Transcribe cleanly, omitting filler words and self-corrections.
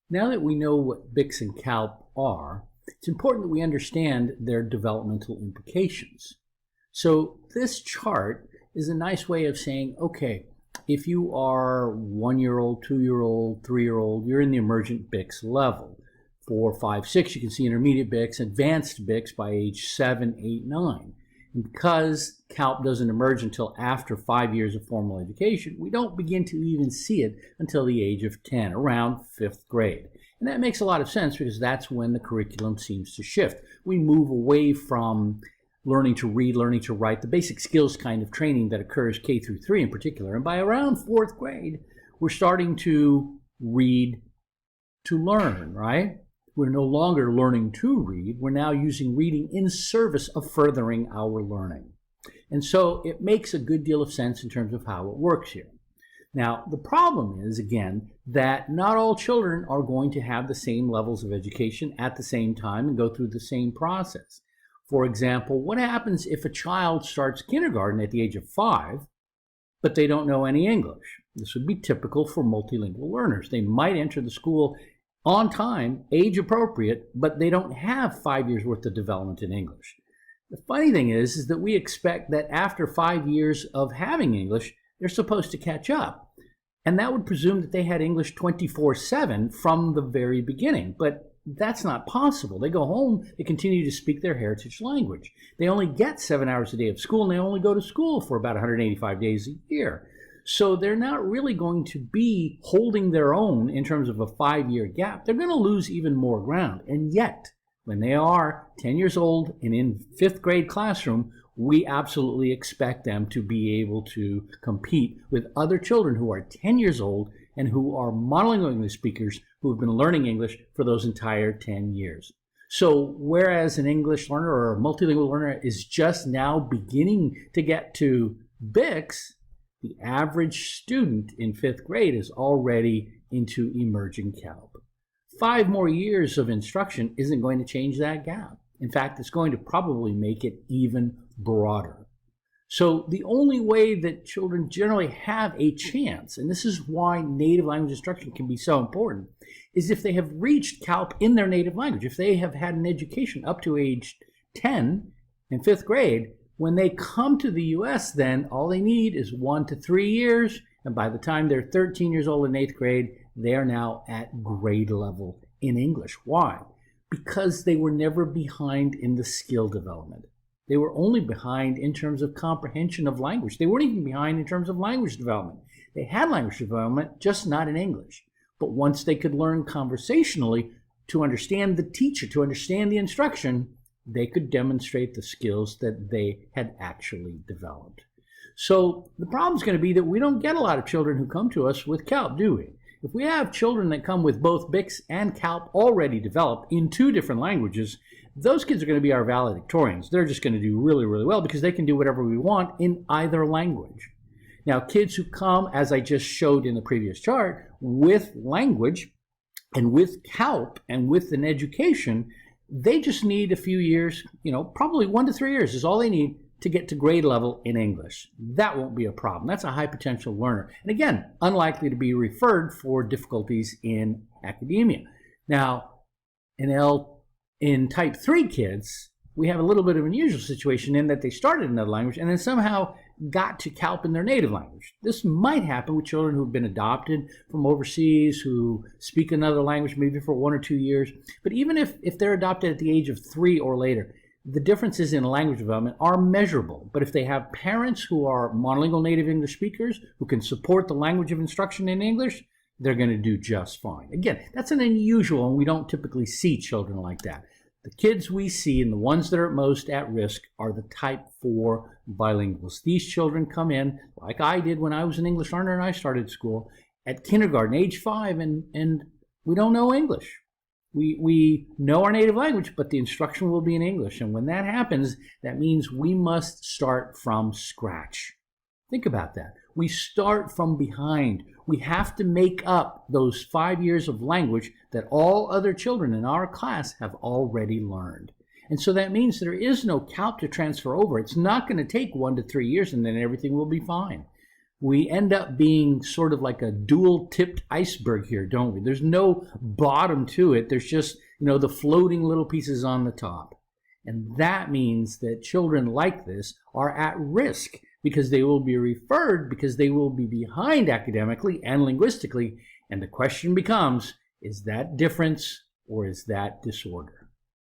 Now that we know what BICS and CALP are, it's important that we understand their developmental implications. So this chart is a nice way of saying, okay, if you are 1-year-old, 2-year-old, 3-year-old, you're in the emergent BICS level. 4, 5, 6, you can see intermediate BICS, advanced BICS by age 7, 8, 9. And because CALP doesn't emerge until after 5 years of formal education, we don't begin to even see it until the age of 10, around 5th grade. And that makes a lot of sense because that's when the curriculum seems to shift. We move away from learning to read, learning to write, the basic skills kind of training that occurs K through 3 in particular. And by around 4th grade, we're starting to read to learn, right? We're no longer learning to read. We're now using reading in service of furthering our learning. And so it makes a good deal of sense in terms of how it works here. Now, the problem is, again, that not all children are going to have the same levels of education at the same time and go through the same process. For example, what happens if a child starts kindergarten at the age of 5, but they don't know any English? This would be typical for multilingual learners. They might enter the school on time, age appropriate, but they don't have 5 years worth of development in English. The funny thing is that we expect that after 5 years of having English, they're supposed to catch up. And that would presume that they had English 24/7 from the very beginning. But that's not possible. They go home, they continue to speak their heritage language. They only get 7 hours a day of school, and they only go to school for about 185 days a year. So they're not really going to be holding their own in terms of a 5-year gap. They're going to lose even more ground. And yet, when they are 10 years old and in 5th grade classroom, we absolutely expect them to be able to compete with other children who are 10 years old and who are monolingual English speakers who have been learning English for those entire 10 years. So whereas an English learner or a multilingual learner is just now beginning to get to BICS, the average student in 5th grade is already into emerging CALP. 5 more years of instruction isn't going to change that gap. In fact, it's going to probably make it even broader. So the only way that children generally have a chance, and this is why native language instruction can be so important, is if they have reached CALP in their native language. If they have had an education up to age 10 in 5th grade, when they come to the U.S., then all they need is 1 to 3 years, and by the time they're 13 years old in 8th grade, they are now at grade level in English. Why? Because they were never behind in the skill development. They were only behind in terms of comprehension of language. They weren't even behind in terms of language development. They had language development, just not in English. But once they could learn conversationally to understand the teacher, to understand the instruction, they could demonstrate the skills that they had actually developed. So the problem is going to be that we don't get a lot of children who come to us with CALP, do we? If we have children that come with both BICS and CALP already developed in 2 different languages, those kids are going to be our valedictorians. They're just going to do really, really well because they can do whatever we want in either language. Now, kids who come, as I just showed in the previous chart, with language and with CALP and with an education, they just need a few years, probably 1 to 3 years is all they need to get to grade level in English. That won't be a problem. That's a high potential learner. And again, unlikely to be referred for difficulties in academia. Now, in type 3 kids, we have a little bit of an unusual situation in that they started another language and then somehow got to CALP in their native language. This might happen with children who've been adopted from overseas, who speak another language maybe for 1 or 2 years. But even if they're adopted at the age of 3 or later, the differences in language development are measurable. But if they have parents who are monolingual native English speakers who can support the language of instruction in English, they're going to do just fine. Again, that's an unusual, and we don't typically see children like that. The kids we see and the ones that are most at risk are the type 4 bilinguals. These children come in, like I did when I was an English learner and I started school, at kindergarten, age 5, and we don't know English. We know our native language, but the instruction will be in English. And when that happens, that means we must start from scratch. Think about that. We start from behind. We have to make up those 5 years of language that all other children in our class have already learned. And so that means there is no CALP to transfer over. It's not going to take 1 to 3 years and then everything will be fine. we end up being sort of like a dual-tipped iceberg here, don't we? There's no bottom to it. There's just, the floating little pieces on the top. And that means that children like this are at risk because they will be referred, because they will be behind academically and linguistically. And the question becomes, is that difference or is that disorder?